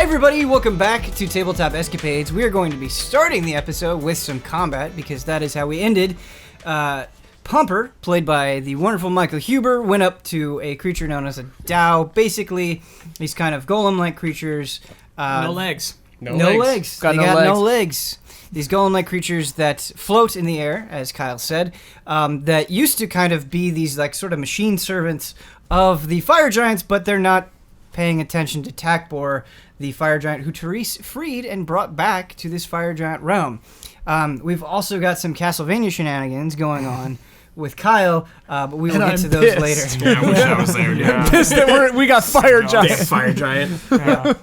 everybody, welcome back to Tabletop Escapades. We are going to be starting the episode with some combat because that is how we ended. Pomper, played by the wonderful Michael Huber, went up to a creature known as a Dao. Basically, these kind of golem-like creatures. No legs. No legs. They got no legs. These golem-like creatures that float in the air, as Kyle said, that used to kind of be these like sort of machine servants of the fire giants, but they're not paying attention to Takbor, the fire giant who Therese freed and brought back to this fire giant realm. We've also got some Castlevania shenanigans going on with Kyle, but we will get to those later. Yeah, I wish I was there, dude. I'm pissed that we got fire giant. Fire giant. Yeah.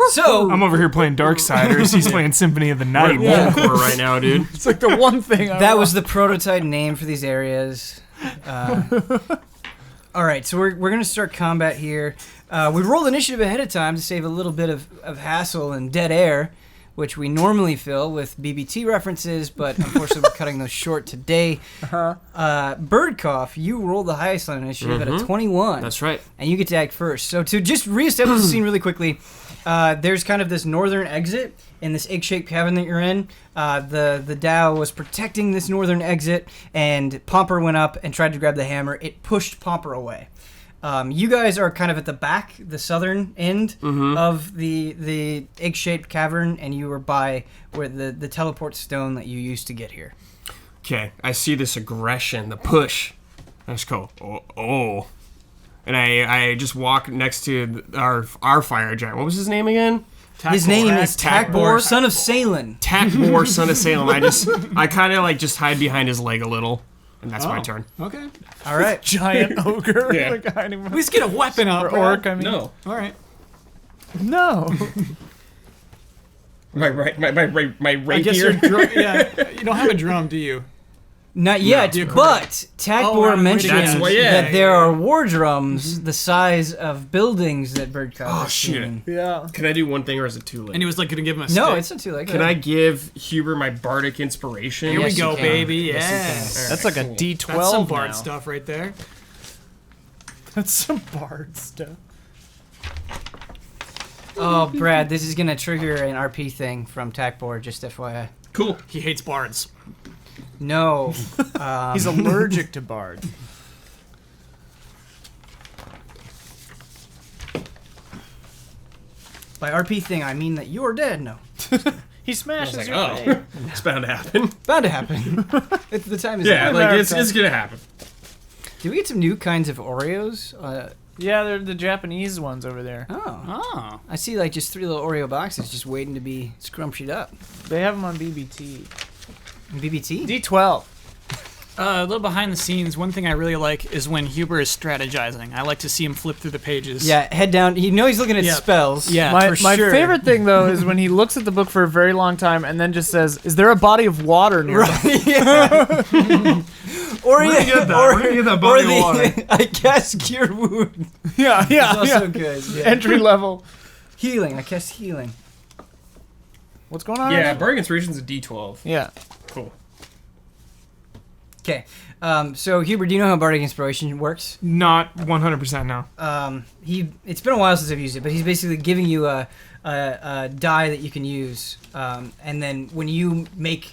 So I'm over here playing Darksiders. He's playing Symphony of the Night. We're in right now, dude. It's like the one thing that was the prototype name for these areas. All right, so we're going to start combat here. We rolled initiative ahead of time to save a little bit of hassle and dead air, which we normally fill with BBT references, but unfortunately we're cutting those short today. Birdcough, you rolled the highest on initiative at a 21. That's right. And you get to act first. So to just reestablish the scene really quickly, there's kind of this northern exit in this egg-shaped cavern that you're in. The Dao was protecting this northern exit, and Pomper went up and tried to grab the hammer. It pushed Pomper away. You guys are kind of at the back, the southern end of the egg-shaped cavern, and you are by where the teleport stone that you used to get here. Okay, I see this aggression, the push. I just go, oh. And I just walk next to our fire giant. What was his name again? His name is Takbor, son of Salen. Takbor, son of Salem. I kind of like just hide behind his leg a little, and that's my turn. Okay. All right. giant ogre. Yeah. Like hiding At least get a weapon up, or orc, I mean. No. All right. No. My I guess rapier. you don't have a drum, do you? Not yet, No. but Takbor mentioned That's what- yeah. that there are war drums the size of buildings that Birdcough has shit. seen. Yeah. Can I do one thing, or is it too late? And he was like going to give him a No, stick. it's not too late. Can I give Huber my bardic inspiration? Here Yes, we go, you can. baby. Yes, you Yes. can. That's like a Cool. D12 That's some bard now. stuff right there. That's some bard stuff. Oh, Brad, this is going to trigger an RP thing from Takbor, just FYI. Cool. He hates bards. No. He's allergic to bard. By RP thing, I mean that you're dead. No. He smashes like, your oh. face. It's bound to happen. Bound to happen. The time is Yeah, up. like it's gonna happen. Do we get some new kinds of Oreos? Yeah, they're the Japanese ones over there. Oh. Oh. I see like just 3 little Oreo boxes just waiting to be scrumptied up. They have them on BBT. BBT? D12. A little behind the scenes, one thing I really like is when Huber is strategizing. I like to see him flip through the pages. Yeah, head down. You know he's looking at Yeah. spells. Yeah. My for sure. favorite thing, though, is when he looks at the book for a very long time and then just says, "Is there a body of water nearby?" Right, yeah. Or Where do you get that? Where do you get that body of water? I cast Cure Wound. Yeah, It's yeah, also yeah. good. Yeah. Entry level. Healing. I cast healing. What's going on? Yeah, bardic inspiration's a D12. Yeah. Cool. Okay. So Huber, do you know how Bardic Inspiration works? Not 100% now. It's been a while since I've used it, but he's basically giving you a die that you can use, and then when you make,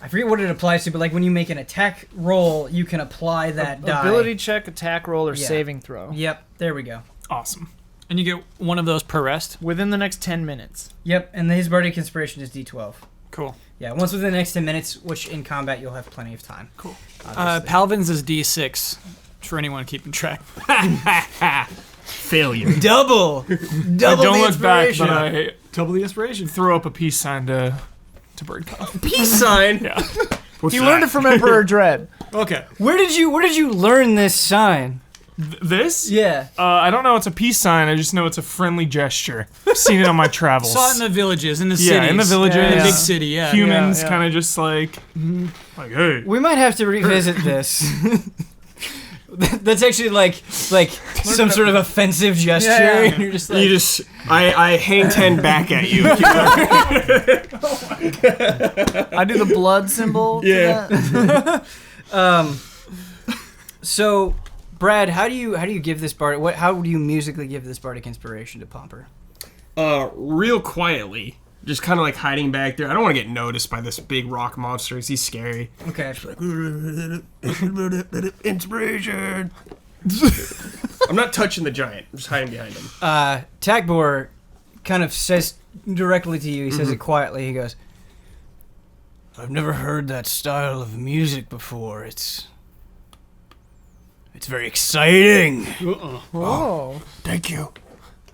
I forget what it applies to, but like when you make an attack roll, you can apply that die. Ability check, attack roll, or Yeah. saving throw. Yep. There we go. Awesome. And you get one of those per rest. Within the next 10 minutes. Yep. And his Bardic Inspiration is D12. Cool. Yeah. Once within the next 10 minutes, which in combat you'll have plenty of time. Cool. Obviously. Palvin's is D6 for anyone keeping track. Failure. Double I the don't look back, inspiration. but I Double the inspiration. throw up a peace sign to Birdcough. Peace sign. Yeah. What's He learned it from Emperor Dread. Okay. Where did you learn this sign? This? Yeah. I don't know it's a peace sign. I just know it's a friendly gesture. I've seen it on my travels. Saw it in the villages, in the cities. Yeah, in the villages. In the Yeah. big city, yeah. Humans Yeah. kind of just like, hey. We might have to revisit this. That's actually like some sort of offensive gesture. Yeah, yeah. And you're just like, I hang 10 back at you. I do the blood symbol. to Yeah. that. So, Brad, how do you give this bard? How do you musically give this bardic inspiration to Pomper? real quietly, just kind of like hiding back there. I don't want to get noticed by this big rock monster. He's scary. Okay. Inspiration. I'm not touching the giant. I'm just hiding behind him. Tagbor kind of says directly to you. He says it quietly. He goes, "I've never heard that style of music before. It's very exciting. Whoa. Thank you.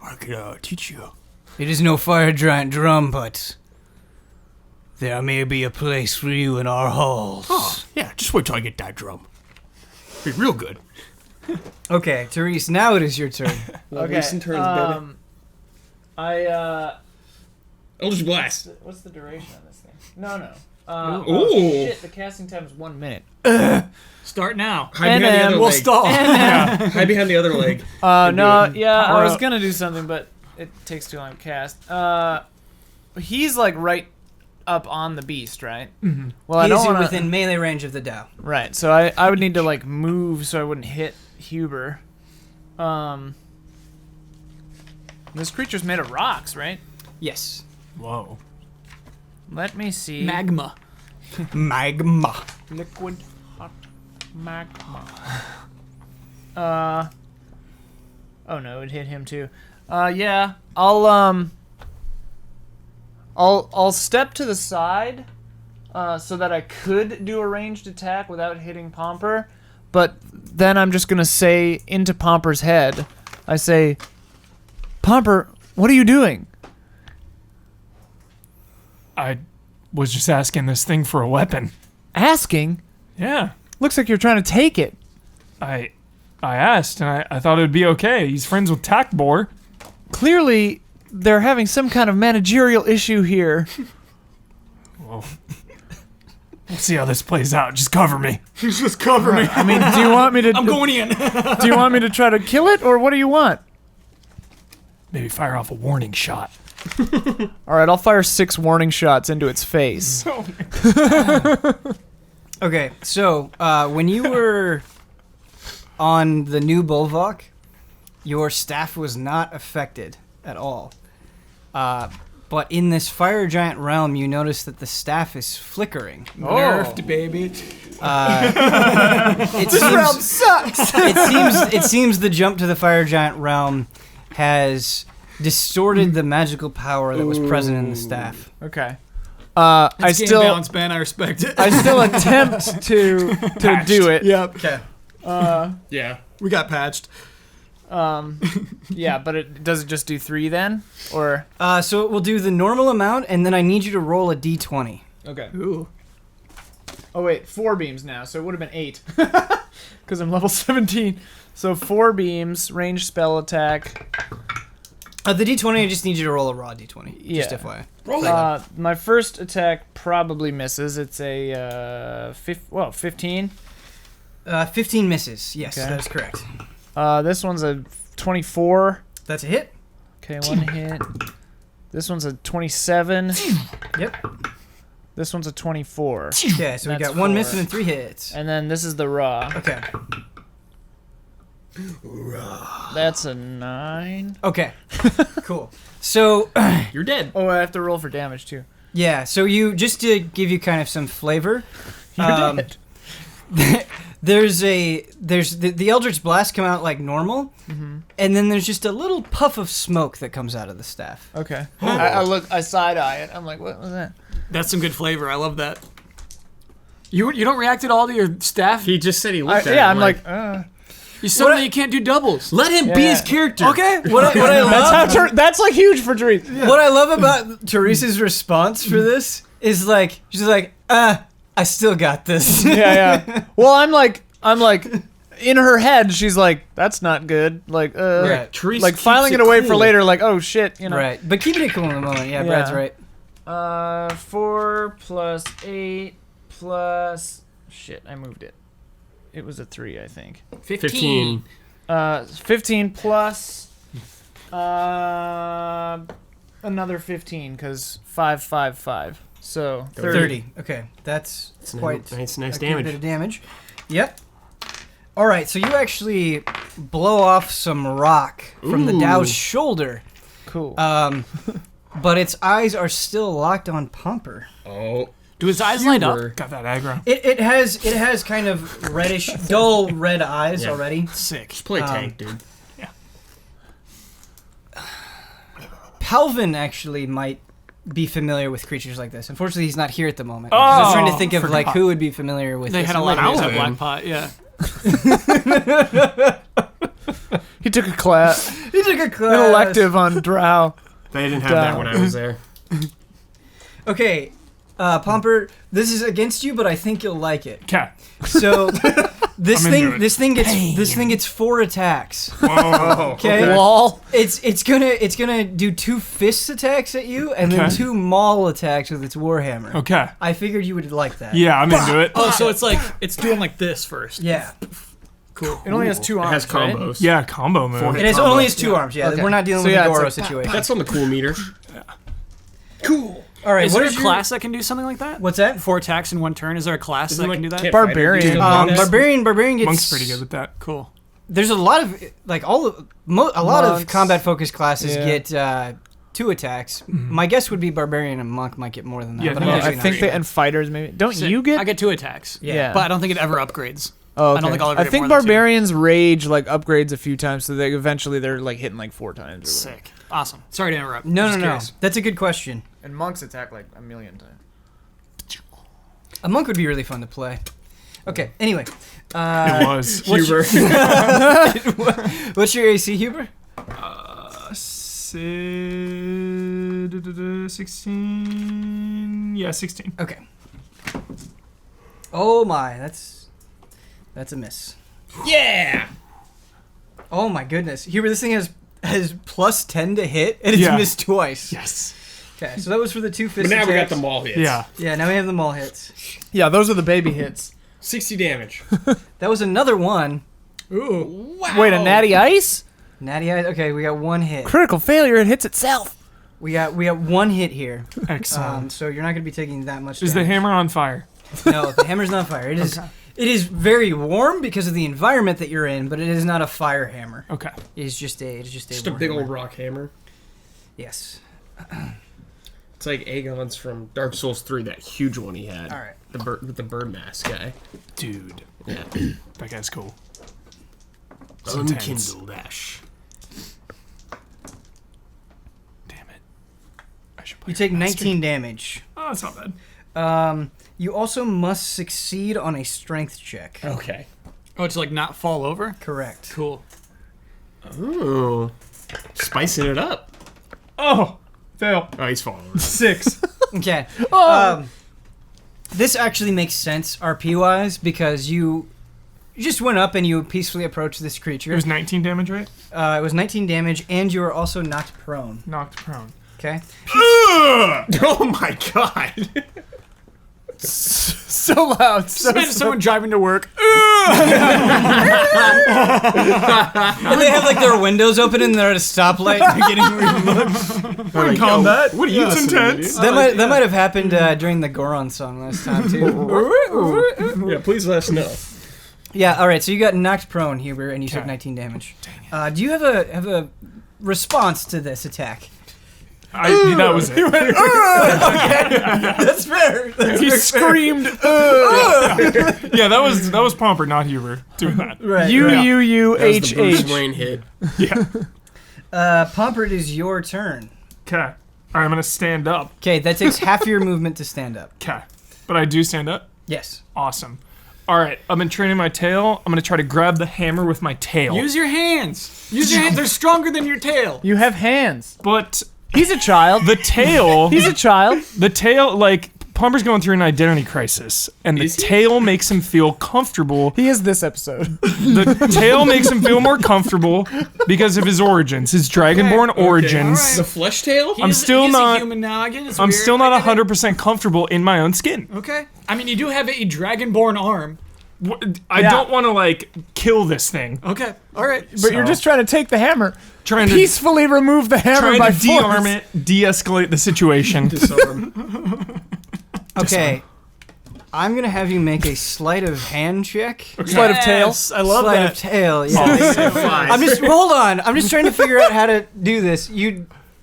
I could teach you. It is no fire giant drum, but there may be a place for you in our halls." Oh, yeah, just wait till I get that drum. Be real good. Okay, Therese, now it is your turn. Okay. Eldritch Blast. What's the duration on this thing? No. Ooh. The casting time is 1 minute. Start now. Hide behind the other We'll leg. stall. Hide behind the other leg. I Power was up. gonna do something, but it takes too long to cast. He's like right up on the beast, right? Mm-hmm. Well, I He don't is want within melee range of the Dow. Right, so I would need to like move so I wouldn't hit Huber. This creature's made of rocks, right? Yes. Whoa. Let me see. Magma. Magma. Liquid hot magma. Oh no, it hit him too. Yeah, I'll step to the side, so that I could do a ranged attack without hitting Pomper, but then I'm just gonna say into Pomper's head, I say, "Pomper, what are you doing?" I was just asking this thing for a weapon. Asking? Yeah. Looks like you're trying to take it. I asked, and I thought it would be okay. He's friends with Takbor. Clearly, they're having some kind of managerial issue here. Well, we'll see how this plays out. Just cover me. Just cover me. I mean, do you want me to? I'm going in. Do you want me to try to kill it, or what do you want? Maybe fire off a warning shot. All right, I'll fire 6 warning shots into its face. Okay, so when you were on the new Bulwark, your staff was not affected at all. But in this fire giant realm, you notice that the staff is flickering. Nerfed, baby. This realm sucks. It seems the jump to the fire giant realm has distorted the magical power that was present in the staff. Okay. I It's game still balance, Ben. I respect it. I still attempt to do it. Yep. Okay. Yeah. We got patched. Yeah, but does it just do 3 then, or? So it will do the normal amount, and then I need you to roll a d20. Okay. Ooh. Oh wait, 4 beams now, so it would have been 8, because I'm level 17. So 4 beams, ranged spell attack. The d20, I just need you to roll a raw d20. Yeah. Just FYI. Roll it. My first attack probably misses. It's a 15. 15 misses. Yes, Okay. that is correct. This one's a 24. That's a hit. Okay, 1 hit. This one's a 27. Yep. This one's a 24. Okay, so we That's got 1 miss 4. and 3 hits. And then this is the raw. Okay. That's a 9. Okay. Cool. So, You're dead. Oh, I have to roll for damage too. yeah, so you, just to give you kind of some flavor, You're dead. there's the Eldritch Blast come out like normal, and then there's just a little puff of smoke that comes out of the staff. Okay. I side eye it. I'm like, what was that? That's some good flavor. I love that. You don't react at all to your staff? He just said he looked at it. I'm like, You suddenly you can't do doubles. let him be Yeah. his character. Okay, what I love that's like huge for Therese. what I love about Teresa's response for this is like she's like, I still got this. Yeah. Well, I'm like, in her head, she's like, that's not good. Like, Right. Therese like keeps filing it it away for cool. later. Like, oh shit, you know. Right, but keeping it cool in the moment. Yeah, Brad's Yeah. right. 4 plus 8 plus shit. I moved it. It was a 3, I think. 15. 15 plus another 15 because 5, 5, 5. So 30. Okay, that's quite nice a good damage. bit of damage. Yep. All right, so you actually blow off some rock from the Ooh. Dow's shoulder, Cool. But its eyes are still locked on Pomper. Oh. Do his eyes light up? Got that aggro. It has kind of reddish, dull red eyes already. Sick. Just play tank, dude. Palvin actually might be familiar with creatures like this. Unfortunately, he's not here at the moment. I was trying to think of like who would be familiar with They this. had a lot of these at Palvin. Black Pot, yeah. He took a class, He took a an class. elective on Drow. They didn't have that when I was there. Okay, Pomper, this is against you, but I think you'll like it. Okay. So this I'm into it. this thing gets 4 attacks. Whoa. Okay. Wall. It's gonna do 2 fist attacks at you and then Okay. 2 maul attacks with its warhammer. Okay. I figured you would like that. Yeah, I'm into it. Oh, so it's like, it's doing like this first. Yeah. Cool. It only has 2 It arms. has combos. Yeah, combo move. It has only has 2 arms. Yeah, Okay. we're not dealing So with yeah, a it's Goro like- situation. That's on the cool meter. Cool. All right. Is What there a is your class that can do something like that? What's that? 4 attacks in 1 turn? Is there a class that can do that? Can't Barbarian. fight it, dude. Barbarian gets. Monk's pretty good with that. Cool. There's a lot of like a lot of Monks. combat focused classes Yeah. get 2 attacks. My guess would be Barbarian and Monk might get more than that. Yeah, but no, I'm I actually not think sure. they and fighters maybe. Don't Sick. you get? I get 2 attacks. Yeah. But I don't think it ever upgrades. Oh, okay. I don't think I'll ever I get think more than 2. barbarians rage like upgrades a few times, so they eventually they're like hitting like 4 times. Or whatever. Sick. Awesome. Sorry to interrupt. No, Just no. curious. That's a good question. And monks attack like a million times. A monk would be really fun to play. Okay. Anyway, It was. Huber. what's your AC, Huber? 16. Yeah, 16. Okay. Oh my, that's a miss. Yeah. Oh my goodness, Huber, this thing has plus 10 to hit and it's Yeah. missed twice. Yes. Okay, so that was for the 2 But fist now we got attacks. the maul hits. Yeah. Yeah, now we have the maul hits. Yeah, those are the baby hits. 60 damage. That was another one. Ooh. Wow. Wait, a natty ice? Natty eyes. Okay, we got 1 hit. Critical failure. It hits itself. We got 1 hit here. Excellent. So you're not gonna be taking that much. Is the damage. hammer on fire? No, the hammer's not fire. It is. It is very warm because of the environment that you're in, but it is not a fire hammer. Okay. It's just a. It's just a. Just a war big hammer. old rock hammer. Yes. It's like Aegon's from Dark Souls 3, that huge one he had. All right. The bird mask guy. Dude. Yeah. That guy's cool. So intense. Unkindled ash. Damn it. I should play You take Grandmaster. 19 damage. Oh, that's not bad. You also must succeed on a strength check. Okay. Oh, to like not fall over? Correct. Cool. Ooh. Spicing it up. Oh! Fail. Oh, he's falling over. 6. Okay. Oh. This actually makes sense RP wise because you just went up and you peacefully approached this creature. It was 19 damage, right? It was 19 damage, and you were also knocked prone. Knocked prone. Okay. Oh my god. So loud. So Imagine someone driving to work. And they have like their windows open and they're at a stoplight and they're getting removed. We're in combat. What are you It's listening to, intense. That might have happened during the Goron song last time too. Yeah, please let us know. Yeah. All right. So you got knocked prone, Huber, and you took Okay. 19 damage. Do you have a response to this attack? That was it. That's fair. He screamed. Yeah, that was Pomper, not Huber, doing that. Right. That was the Bruce UUUHH. Wayne hit. Yeah. Pomper, it is your turn. Okay. All right, I'm gonna stand up. Okay, that takes half your movement to stand up. Okay. But I do stand up. Yes. Awesome. All right, I've been training my tail. I'm gonna try to grab the hammer with my tail. Use your hands. Use your hands. They're stronger than your tail. You have hands. But He's a child. the tail, He's a child. the tail, like Pomper's going through an identity crisis, and the Is he? tail makes him feel comfortable. He is this episode. The tail makes him feel more comfortable because of his origins, his dragonborn origins. alright. The flesh tail? I'm still he's not- a human now. I get it. It's I'm weird. still not I get it. 100% comfortable in my own skin. Okay. I mean, you do have a dragonborn arm. I Yeah. don't want to like kill this thing. Okay. All right. But you're just trying to take the hammer. Trying to Peacefully remove the hammer trying by to de-arm force. it, de-escalate the situation. Disarm. Okay. I'm gonna have you make a sleight of hand check. Sleight of tail. Yes, I love Sleight that. of tail. Yeah. Five. I'm just hold on. I'm just trying to figure out how to do this.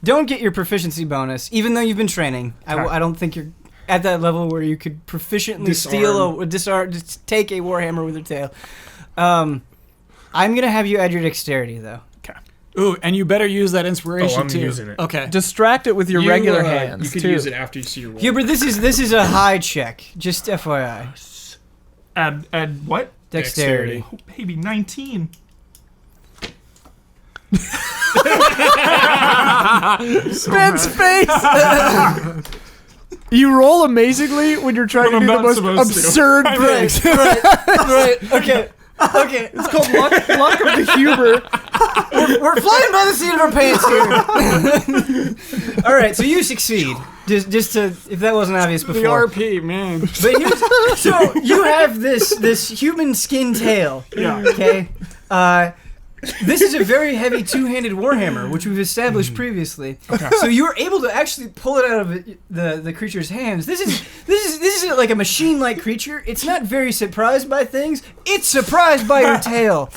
don't get your proficiency bonus, even though you've been training. I don't think you're at that level where you could proficiently just take a warhammer with your tail. I'm gonna have you add your dexterity though. Okay. Ooh, and you better use that inspiration I'm too. using it. Okay. Distract it with your regular hands. You could too. use it after you see your roll. Hubert, this is a high check. Just FYI. Add what? Dexterity. Oh, baby, 19. Ben's face. You roll amazingly when you're trying When to do I'm the not most supposed to. absurd things. Right. Okay. Okay. It's called luck of the Huber. We're flying by the seat of our pants here. All right. So you succeed. Just to, if that wasn't obvious before. The RP, man. But here's, so you have this human skin tail. Yeah. Okay. This is a very heavy two-handed warhammer, which we've established previously. Okay. So you were able to actually pull it out of the creature's hands. This is like a machine-like creature. It's not very surprised by things. It's surprised by your tail.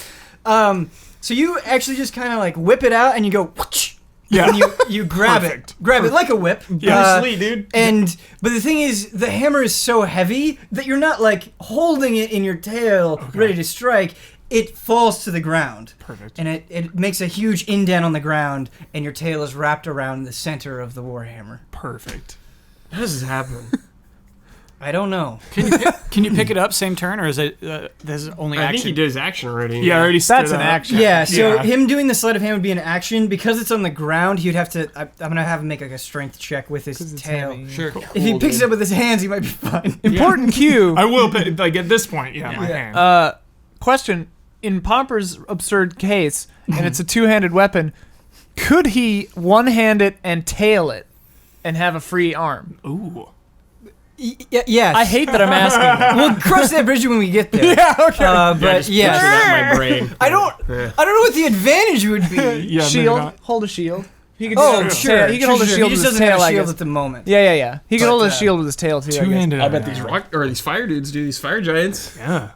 So you actually just kind of like whip it out and you go. Whoosh, Yeah. and you grab it like a whip. Yeah. dude. But the thing is, the hammer is so heavy that you're not like holding it in your tail, ready to strike. It falls to the ground. Perfect. And it makes a huge indent on the ground, and your tail is wrapped around the center of the warhammer. Perfect. How does this happen? I don't know. Can you pick it up same turn, or is it this is only I action? think he did his action already. Yeah, I already That's stood an up. action. Yeah, so Yeah. him doing the sleight of hand would be an action. Because it's on the ground, he'd have to... I'm going to have him make like a strength check with his tail. Sure. If he picks it up with his hands, he might be fine. Important cue. I will, like at this point, my hand. Question. In Pomper's absurd case, and it's a two-handed weapon, could he one-hand it and tail it and have a free arm? Ooh. Yes. I hate that I'm asking. We'll cross that bridge when we get there. Yeah, okay. But Just yes. picture that in my brain. I don't know what the advantage would be. Yeah, maybe Shield. not. Hold a shield. He could Oh, just sure. He can hold a shield He with just his doesn't have tail, a I shield guess. at the moment. Yeah. He can But, hold a shield with his tail, too, I guess. Two-handed. I bet these fire dudes do, these fire giants. Yeah.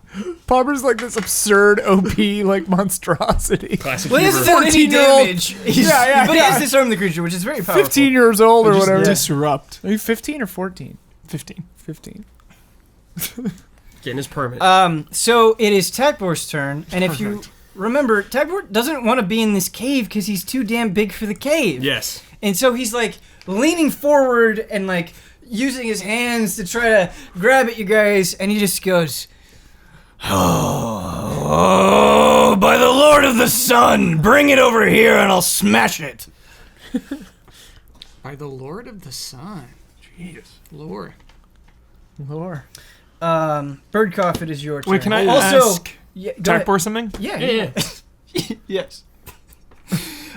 Pomper's like this absurd OP, like, monstrosity. Classic Well, he Huber. hasn't done any 14-year-old. damage. Yeah, But he yeah. has disarmed the creature, which is very powerful. 15 years old or Just whatever. disrupt. Are you 15 or 14? 15. 15. Getting his permit. So it is Takbor's turn, and if you remember, Takbor doesn't want to be in this cave because he's too damn big for the cave. Yes. And so he's like leaning forward and like using his hands to try to grab at you guys, and he just goes, "Oh, by the Lord of the Sun, bring it over here and I'll smash it." By the Lord of the Sun. Jeez. Lord. Lore. Birdcough, it is your turn. Wait, can I also ask yeah, go ahead. Takbor something? Yeah. Yes.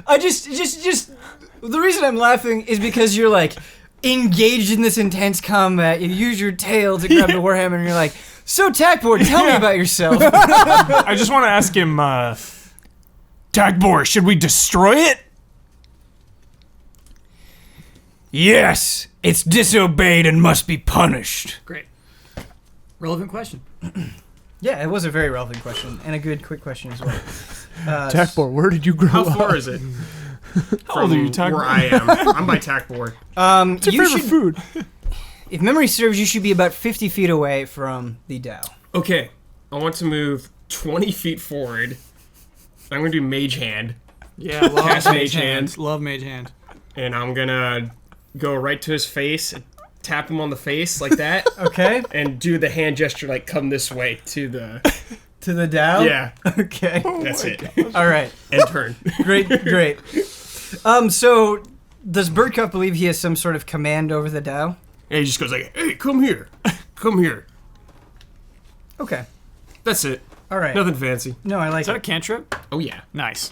I just the reason I'm laughing is because you're like engaged in this intense combat. You use your tail to grab the warhammer, and you're like, "So Takbor, tell me about yourself." I just want to ask him, Takbor, should we destroy it? Yes, it's disobeyed and must be punished. Great. Relevant question. Yeah, it was a very relevant question and a good quick question as well. Takbor, where did you grow How up? far is it? How old are you, From Takbor? where I am. I'm by Takbor. What's your you favorite should, food? if memory serves, you should be about 50 feet away from the Dow. Okay, I want to move 20 feet forward. I'm going to do Mage Hand, Yeah, love Cast Mage Mage Hand. Hand. Love Mage Hand. and I'm going to go right to his face, and tap him on the face like that, Okay, and do the hand gesture like come this way to the... to the Dow. Yeah, Okay. that's it. All right. And turn. Great. So does Birdcup believe he has some sort of command over the Dow? And he just goes like, hey, come here. Come here. Okay. That's it. All right. Nothing fancy. No, I like Is that a it. cantrip? Oh, yeah. Nice.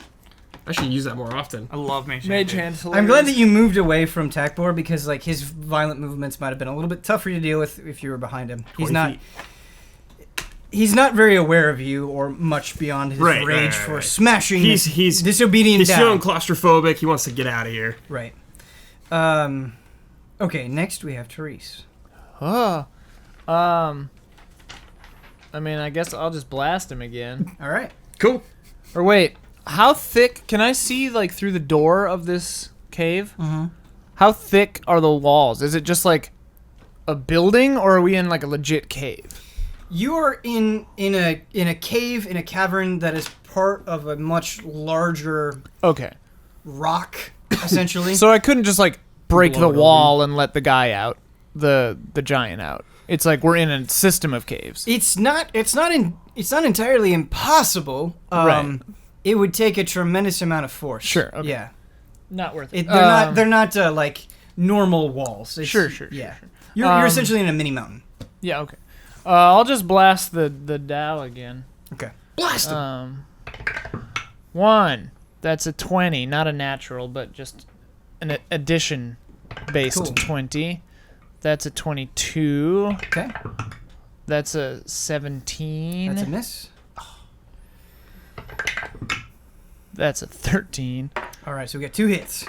I should use that more often. I love Mage Hand. Mage dude. hand. I'm glad that you moved away from Takbor because like his violent movements might have been a little bit tougher to deal with if you were behind him. 20 feet. He's not very aware of you or much beyond his Right, rage right, for right. smashing He's disobedient He's Dow. feeling claustrophobic. He wants to get out of here. Right. Okay, next we have Therese. Oh. I mean, I guess I'll just blast him again. All right. Cool. Or wait, how thick can I see like through the door of this cave. Mm-hmm. How thick are the walls? Is it just like a building, or are we in like a legit cave? You are in a cave, in a cavern that is part of a much larger Okay. rock, essentially. So I couldn't just like break Blow the it wall and let the guy out, the giant out. It's like we're in a system of caves. It's not entirely impossible. Right. It would take a tremendous amount of force. Sure, okay. Yeah. Not worth it. They're not like normal walls. Sure. Yeah. You're essentially in a mini mountain. Yeah. Okay. I'll just blast the Dow again. Okay. Blast him. 1. That's a 20, not a natural, but just an addition-based Cool. 20. That's a 22. Okay. That's a 17. That's a miss. That's a 13. All right, so we got 2 hits.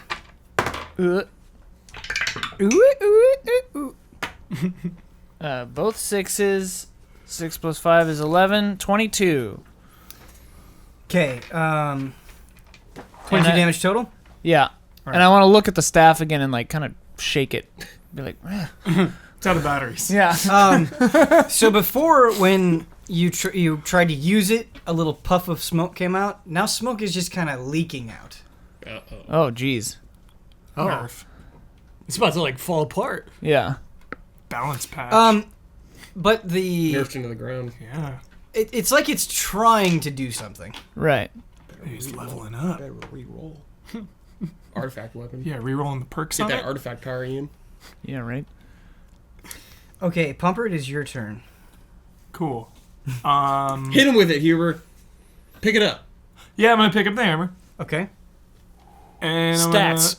Both 6s. 6 plus 5 is 11. 22. Okay. 22 And I- damage total. Yeah. Right. And I want to look at the staff again and like kind of shake it. Be like, "Eh." It's out of batteries. yeah. So before, when you tried to use it, a little puff of smoke came out. Now smoke is just kind of leaking out. Oh, geez. Nerf. It's about to like fall apart. Yeah. Balance patch. But the Nerfed into the ground. Yeah. it's like it's trying to do something. Right. He's leveling up. Better re-roll. Artifact weapon. Yeah, rerolling the perks Get on that it. artifact power, Ian. Yeah, right. Okay, Pumper, it is your turn. Cool. Hit him with it, Huber. Pick it up. Yeah, I'm gonna pick up the hammer. Okay. And Stats.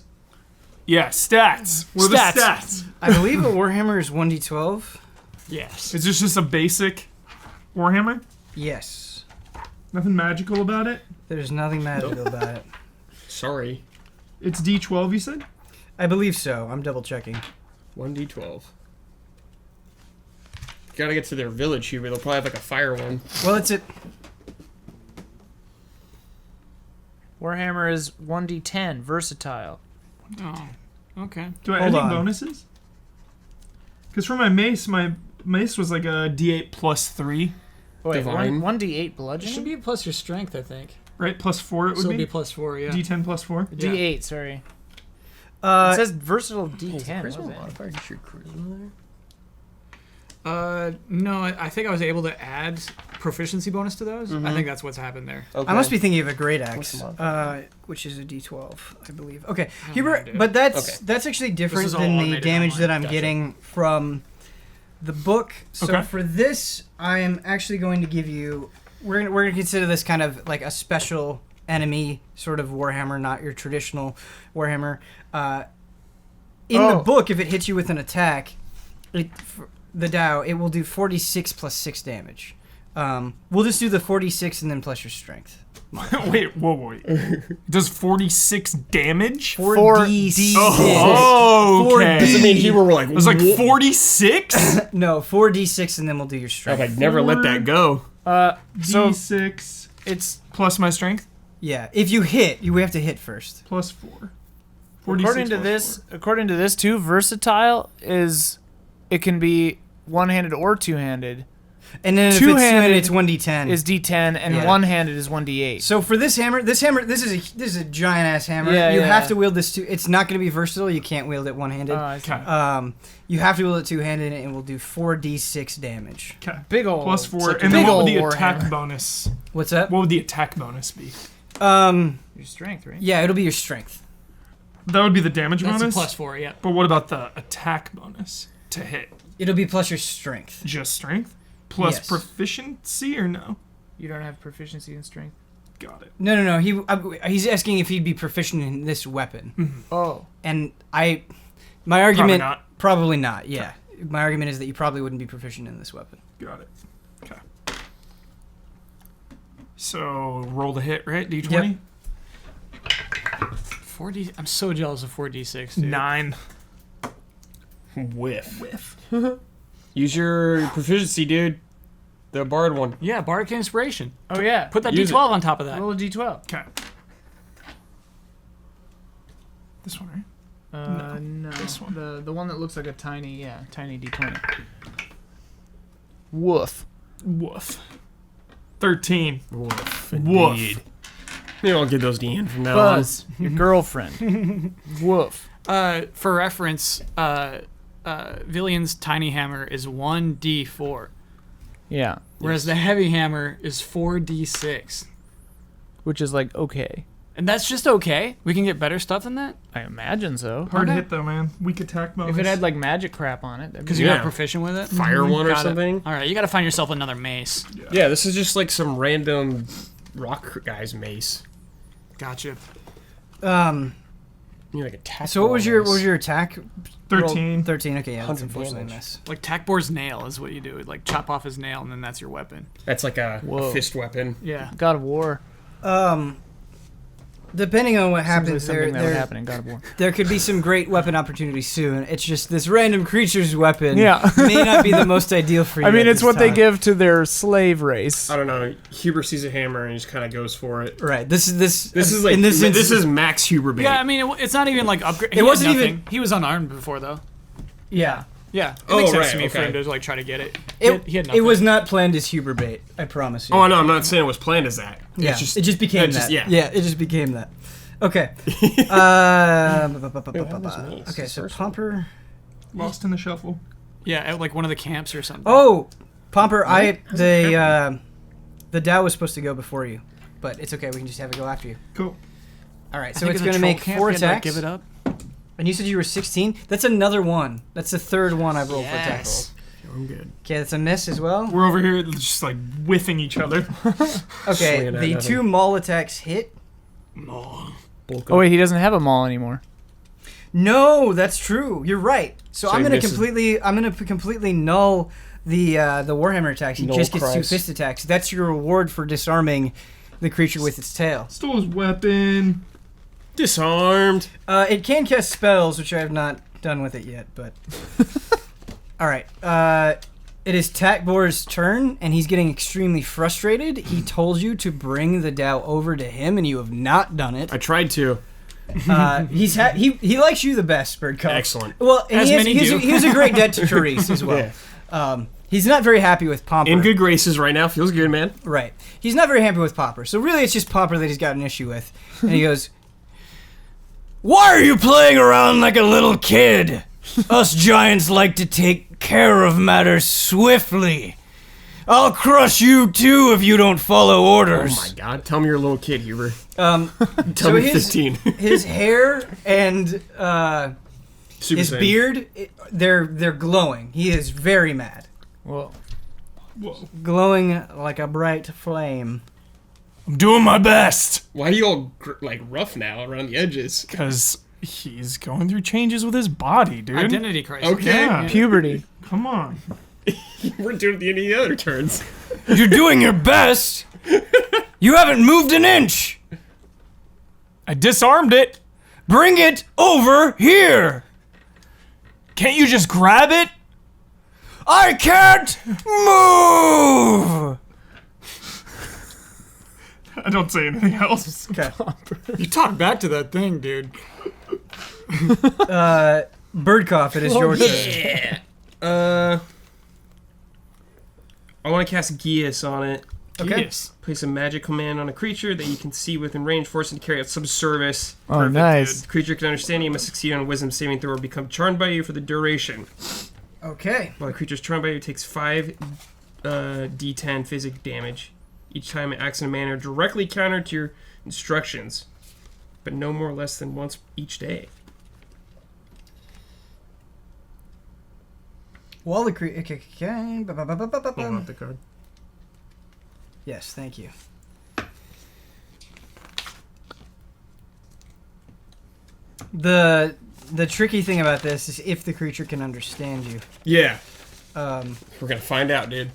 Yeah, stats. What are the stats? I believe a Warhammer is 1d12. Yes. Is this just a basic Warhammer? Yes. Nothing magical about it? There's nothing magical about it. Sorry. It's D12, you said? I believe so. I'm double checking. 1d12. Gotta get to their village, Huber. They'll probably have like a fire one. Well, it's it. Warhammer is 1d10, versatile. Oh, okay. Do I Hold add any on. bonuses? Because for my mace was like a D8 plus 3, Wait, Divine. 1d8 It bludgeoning? should be plus your strength, I think. right? Plus 4 it would So it'd be? be plus 4, yeah. D10 plus 4? Yeah. D8, sorry. It Uh, says versatile D10. What is Charisma it? modifier. Just your charisma there. No, I think I was able to add proficiency bonus to those. I think that's what's happened there. Okay. I must be thinking of a great axe, What's the modifier? which is a d12, I believe. Okay, I have no Hubert, idea. but that's Okay. that's actually different is all than the automated damage online. that I'm Gotcha. getting from the book. So Okay. for this, I am actually going to give you. We're gonna consider this kind of like a special enemy sort of Warhammer, not your traditional Warhammer. In the Oh. book, if it hits you with an attack, the Dow, it will do 46 plus 6 damage. We'll just do the 46 and then plus your strength. Wait, whoa. It does 46 damage? 4d6. Oh, okay. Does it mean Huber were like, It was like "Wha-" 46? No, 4d6 and then we'll do your I strength. would never let that go. So D6 it's plus my strength Yeah, if you hit, we have to hit first. plus 4. according to this too, versatile is it can be one-handed or two-handed. And then if it's Two-handed two-handed, it's 1d10. Is D10 and Yeah. one-handed is 1d8. So for this hammer, this is a giant ass hammer. Yeah, you yeah. have to wield this two. It's not going to be versatile. You can't wield it one-handed. I see. Okay. You have to wield it two-handed, and it will do 4d6 damage. Okay. Big ol' Plus 4. such a And then big what would ol' the attack Warhammer. bonus? What's that? What would the attack bonus be? Your strength, right? Yeah, it'll be your strength. That would be the damage That's a bonus? plus 4, yeah. But what about the attack bonus to hit? It'll be plus your strength. Just strength? Plus Yes. proficiency or no? You don't have proficiency in strength. Got it. No. He's asking if he'd be proficient in this weapon, Oh, and my argument not. probably not. Yeah, my argument is that you probably wouldn't be proficient in this weapon. Got it. Okay. So roll the hit, right? D20? Yep. 4D. I'm so jealous of 4d6, dude. 9. Whiff. Use your proficiency, dude. The bard one. Yeah, Bardic Inspiration. oh yeah. Put that Use d12 on top of that. Roll a d12. Okay. This one, right? No. this one. The one that looks like a tiny D20. Woof. Woof. 13. Woof. Woof. Indeed. Maybe I'll give those to Ian from now Buzz, your girlfriend. Woof. For reference, Villian's tiny hammer is 1d4, Yeah. whereas the heavy hammer is 4d6. Which is like okay. And that's just okay? We can get better stuff than that? I imagine so. Hard Okay. hit though, man. Weak attack bonus. If it had like magic crap on it, that'd Because be you're Yeah. not proficient with it? on. Fire one or Got it. something. All right, you got to find yourself another mace. Yeah, this is just like some random rock guy's mace. Gotcha. You know, like attack. So what was your attack? 13. Roll? 13. Okay, yeah, that's 100 unfortunately a damage. miss. Like Takbor's nail is what you do. Like chop off his nail and then that's your weapon. That's like a Whoa. fist weapon. Yeah. God of War. Depending on what Seems like happens, something that would happen in God of War. there could be some great weapon opportunities soon. It's just this random creature's weapon Yeah. may not be the most ideal for you. I mean, at it's this what they time. give to their slave race. I don't know. Huber sees a hammer and he just kind of goes for it. Right. This is Like in this this instance- is Max Huber bait. Yeah, I mean, it's not even like upgrade. It wasn't nothing. even- He was unarmed before, though. yeah. Yeah. It Oh, makes sense right, to me for okay. him to like try to get it. He had It nothing. was not planned as Huber bait. I promise you. Oh no, I'm not saying it was planned as that. Yeah, It's just, it just became it's that. just- Yeah, it just became that. Okay. Okay, so Pomper. Lost in the shuffle. Yeah, at like one of the camps or something. Oh, Pomper, the Dow was supposed to go before you, but it's okay. We can just have it go after you. Cool. All right, I so think it's at the going to troll make camp, 4 you had to, like, attacks. give it up. And you said you were 16. That's another one. That's the third one I've rolled for attack. Yes. I'm good. Okay, that's a miss as well. We're over here just like whiffing each other. Okay, Swinging at the nothing. 2 maul attacks hit. Oh wait, he doesn't have a maul anymore. No, that's true. You're right. So I'm he gonna misses. completely null the Warhammer attacks. He Null just gets 2 Christ. fist attacks. That's your reward for disarming the creature with its tail. Stole his weapon. Disarmed. It can cast spells, which I have not done with it yet, but all right. It is Takbor's turn, and he's getting extremely frustrated. He told you to bring the Dow over to him, and you have not done it. I tried to. He likes you the best, Birdcock. Excellent. Well, and As many do. he was a great debt to Therese as well. He's not very happy with Pomper. In good graces right now. Feels good, man. Right. He's not very happy with Pomper. So really, it's just Pomper that he's got an issue with. And he goes, "Why are you playing around like a little kid? Us giants like to take care of matters swiftly. I'll crush you too if you don't follow orders." Oh my God. Tell me you're a little kid, Huber. Tell Tell me 15. his hair and Super his Saiyan. beard, they're glowing. He is very mad. Whoa. Whoa. Glowing like a bright flame. I'm doing my best. Why are you all like rough now around the edges? Because he's going through changes with his body, dude. Identity crisis. Okay. Yeah. Puberty. Come on. We're doing it at the end of the other turns. You're doing your best. You haven't moved an inch. I disarmed it. Bring it over here. Can't you just grab it? I can't move. I don't say anything else. Okay. You talk back to that thing, dude. Birdcough, it is your turn. I want to cast Geas on it. Okay. Yes. Place a magic command on a creature that you can see within range, force it to carry out some service. Oh, Perfect, nice. The creature can understand you, must succeed on a wisdom saving throw or become charmed by you for the duration. Okay. While the creature is charmed by you, it takes 5 d10 physic damage. Each time it acts in a manner directly counter to your instructions, but no more or less than once each day. While the creature. Okay. Hold on the card. Yes, thank you. The tricky thing about this is if the creature can understand you. Yeah, Um, we're gonna find out, dude.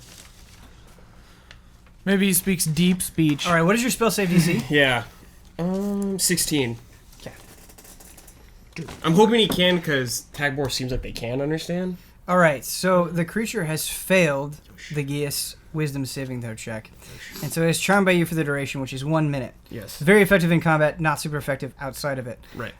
Maybe he speaks deep speech. all right, what is your spell save DC? Yeah. 16. Okay. I'm hoping he can, because Tagbor seems like they can understand. All right, so the creature has failed the Geas Wisdom saving throw check, and so it is charmed by you for the duration, which is 1 minute. Yes. Very effective in combat, not super effective outside of it. Right.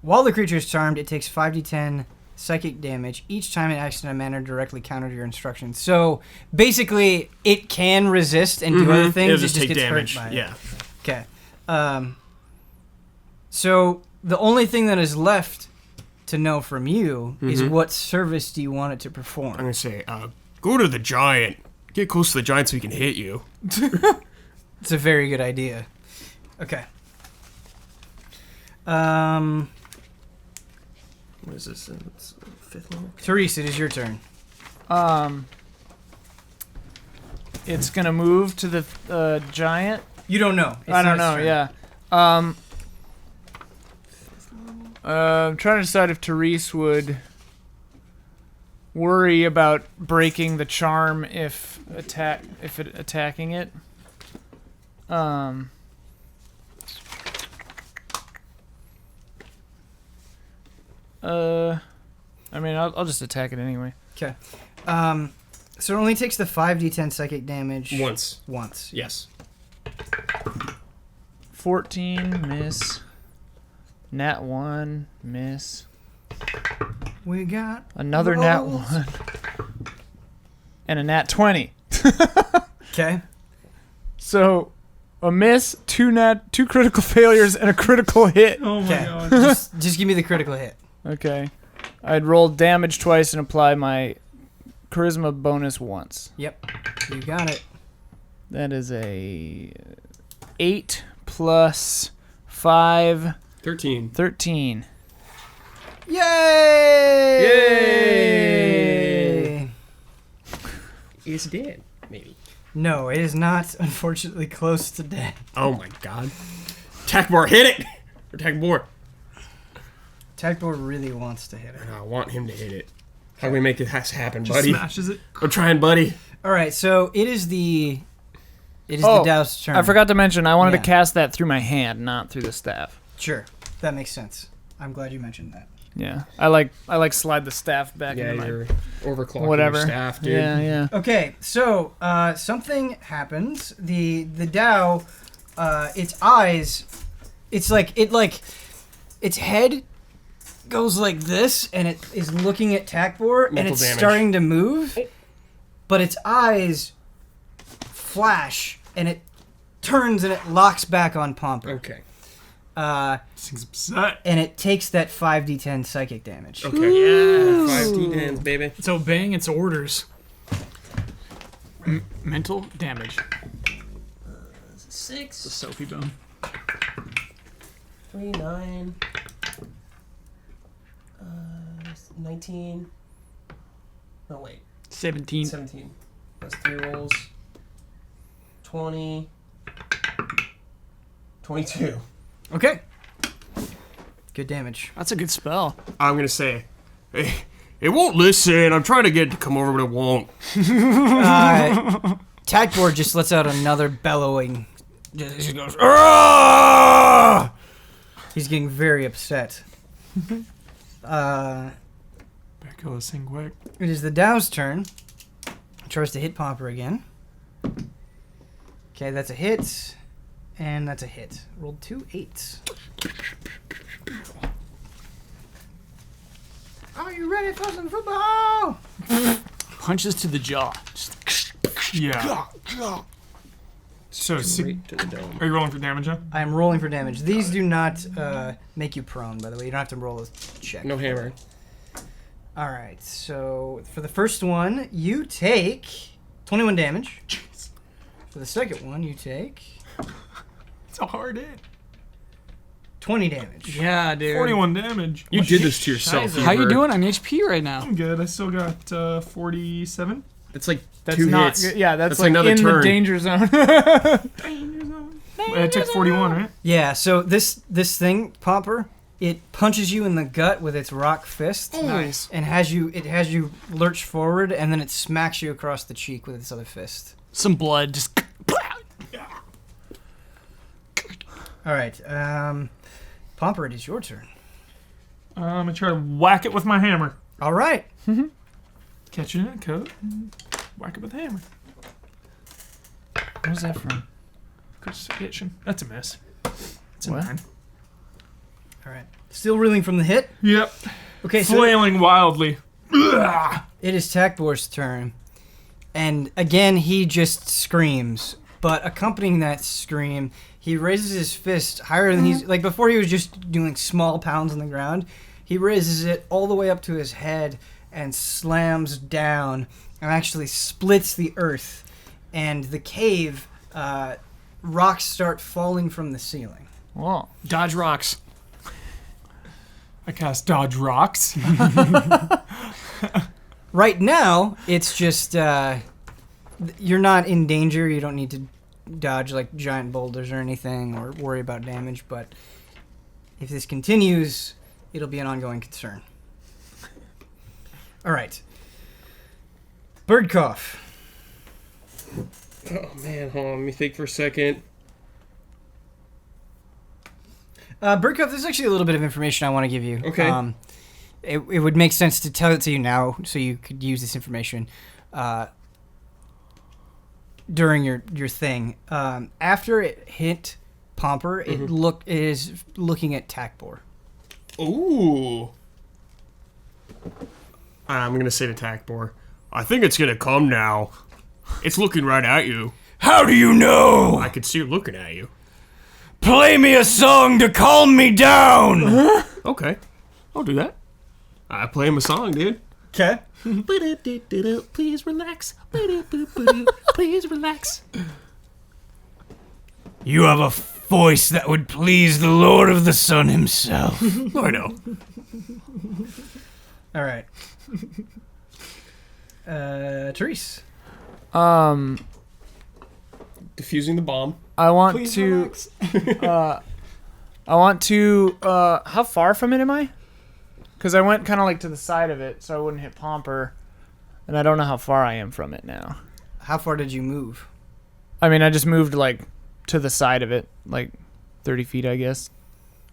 while the creature is charmed, it takes 5d10 psychic damage each time it acts in a manner directly counter to your instructions. So basically, it can resist and do other things. It'll just take gets damage. hurt by it. Yeah. Okay. So the only thing that is left to know from you is what service do you want it to perform? I'm gonna say, go to the giant. Get close to the giant so he can hit you. It's a very good idea. Okay. What is this? It's 5th level. Therese, it is your turn. It's gonna move to the giant. You don't know. It's I don't not know. its turn. Yeah. I'm trying to decide if Therese would worry about breaking the charm if attacking it. I mean, I'll just attack it anyway. Okay. So it only takes the 5d10 psychic damage Once. Once. Yes. 14, miss. Nat 1, miss. We got Another nat rolls. 1. And a nat 20. Okay. So, a miss, two critical failures, and a critical hit. Oh my Okay. god. just give me the critical hit. Okay. I'd roll damage twice and apply my charisma bonus once. Yep. You got it. That is a 8 plus 5, 13. 13. Yay! Yay! It's dead, maybe. No, it is not, unfortunately, close to dead. Oh my god. Attack more, hit it! Attack more. Tactor really wants to hit it. I want him to hit it. How can we make it happen, Just buddy? smashes it. I'm trying, buddy. All right, so it is the Oh, Dow's turn. I forgot to mention, I wanted Yeah. to cast that through my hand, not through the staff. Sure, that makes sense. I'm glad you mentioned that. Yeah. I like slide the staff back Yeah, into my... you're overclocking Whatever. your staff, dude. Yeah, yeah. Okay, so something happens. The Dow, its eyes, its head goes like this, and it is looking at Takbor, and Mental it's damage. starting to move, but its eyes flash, and it turns and it locks back on Pomper. Okay. This thing's upset. And it takes that 5d10 psychic damage. Okay. Yeah. 5 D10s, baby. It's obeying its orders. Mental damage. 6. The Sophie bone. 3, 9. 19. No, wait. 17. 17. That's 3 rolls. 20. 22. Okay. Good damage. That's a good spell. I'm gonna say, hey, it won't listen. I'm trying to get it to come over, but it won't. Takbor just lets out another bellowing. He goes, "Arrgh!" He's getting very upset. Better kill this thing quick. It is the Dow's turn. Tries to hit Pomper again. Okay, that's a hit. And that's a hit. Rolled 2 8s. Are you ready for some football? Punches to the jaw. Just Yeah. So, Straight to the dome. are you rolling for damage, huh? I'm rolling for damage. These do not make you prone, by the way. You don't have to roll a check. No hammer. All right, so for the first one, you take 21 damage. Jeez. For the second one, you take It's a hard hit. 20 damage. yeah, dude. 41 damage. You did this to yourself. How you Huber. doing on HP right now? I'm good. I still got 47. It's like That's 2 not hits. good. Yeah, that's That's like like another in turn. the danger zone. I took 41, right? Yeah, so this thing, Pomper, it punches you in the gut with its rock fist. Nice. And has you lurch forward, and then it smacks you across the cheek with its other fist. Some blood. Just. All right, Pomper, it is your turn. I'm gonna try to whack it with my hammer. All right. Catch it in a coat. And whack it with a hammer. Where's that from? Just itching. That's a miss. It's a What? 9. All right. Still reeling from the hit. Yep. Okay, so Flailing wildly. it is Takbor's turn. And again, he just screams. But accompanying that scream, he raises his fist higher than he's... Like, before he was just doing small pounds on the ground. He raises it all the way up to his head and slams down and actually splits the earth. And the cave, rocks start falling from the ceiling. Whoa. Dodge rocks. I cast Dodge Rocks. Right now, it's just... you're not in danger. You don't need to dodge like giant boulders or anything or worry about damage. But if this continues, it'll be an ongoing concern. All right. Bird cough. Oh man, hold on. Let me think for a second. Bird cough, there's actually a little bit of information I want to give you. Okay. It would make sense to tell it to you now so you could use this information. During your thing, after it hit Pomper, it is looking at Takbor. Ooh. I'm gonna say to Takbor, I think it's gonna come now. It's looking right at you. How do you know? I can see it looking at you. Play me a song to calm me down. Okay, I'll do that. I play him a song, dude. Okay. Please relax. Please relax. You have a voice that would please the Lord of the Sun himself. I know. All right. Therese. Diffusing the bomb. I want to. How far from it am I? Because I went kind of like to the side of it, so I wouldn't hit Pomper, and I don't know how far I am from it now. How far did you move? I mean, I just moved like to the side of it, like 30 feet, I guess.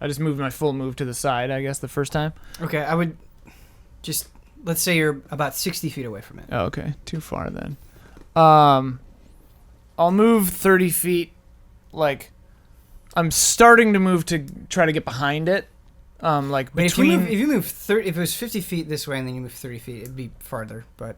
I just moved my full move to the side, I guess, the first time. Okay, I would just let's say you're about 60 feet away from it. Oh, okay, too far then. I'll move 30 feet. Like, I'm starting to move to try to get behind it. Like But between. if you move 30, if it was 50 feet this way and then you move 30 feet, it'd be farther. But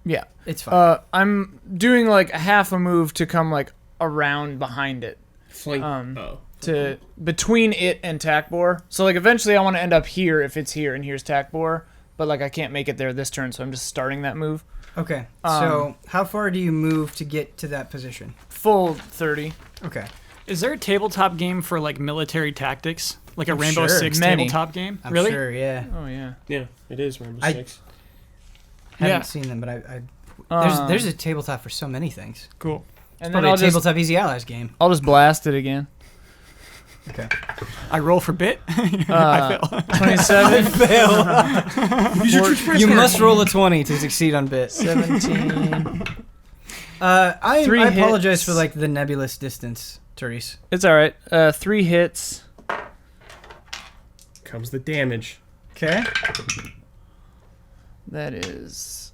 Yeah. it's fine. I'm doing like a half a move to come like around behind it. Flank. To between it and Takbor. So like eventually I want to end up here if it's here and here's Takbor, but like I can't make it there this turn, so I'm just starting that move. Okay. So how far do you move to get to that position? Full 30. Okay. Is there a tabletop game for like military tactics? Like a I'm Rainbow sure. Six Many. tabletop game? I'm Really? sure, yeah. Oh yeah. Yeah, it is Rainbow I- Six. Haven't Yeah. seen them, but there's a tabletop for so many things. Cool. And then Probably I'll a just tabletop Easy Allies game. I'll just blast it again. Okay. I roll for bit. I fail. 27. You must roll a 20 to succeed on bit. 17. I Three apologize hits. for like the nebulous distance, Therese. It's all right. 3 hits. Comes the damage. Okay. That is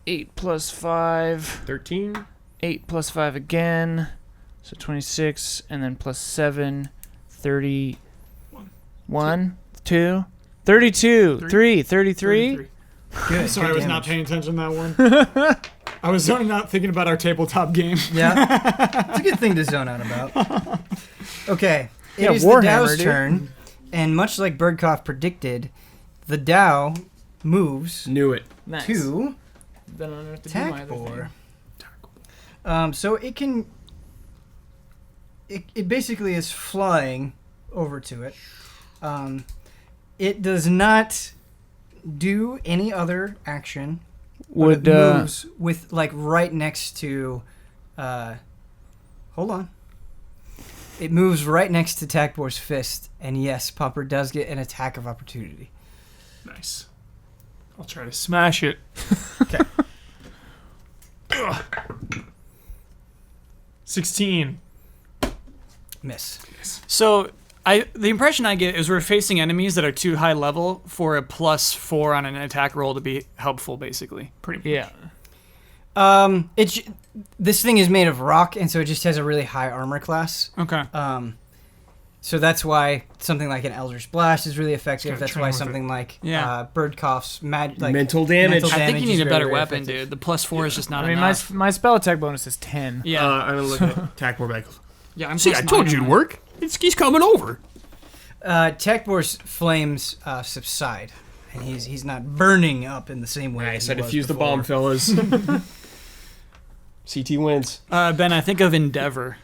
8 plus 5. 13. 8 plus 5 again. So 26, and then plus 7, 31, 2, 32, 3, 33. Good. Sorry, I good was not damage. paying attention to that one. I was not thinking about our tabletop game. Yeah. It's a good thing to zone out about. Okay. It Yeah, is the Warhammer, Dow's dude. turn, and much like Birdcough predicted, the Dow moves Knew it. Nice. to Then I don't have to do my other Takbor. thing. So it can. It basically is flying over to it. It does not do any other action. Would But it moves with like right next to. Hold on. It moves right next to Takbor's fist, and yes, Popper does get an attack of opportunity. Nice. I'll try to smash it. Okay. 16. Miss. So the impression I get is we're facing enemies that are too high level for a +4 on an attack roll to be helpful, basically. Pretty much. Yeah. This thing is made of rock, and so it just has a really high armor class. Okay. So that's why something like an Eldritch Blast is really effective. gotta That's train why with something like Yeah. Bird Cough's Mental damage. I think you need is a better very weapon, effective. dude. The +4 is just not I mean, my enough. my spell attack bonus is 10. Yeah. I'm gonna look at attack more back. Yeah, I'm See, I told you it'd work. He's coming over. Takbor's flames subside, and he's not burning up in the same way. Nice. he I was defused the before. bomb, fellas. CT wins. Ben, I think of Endeavor.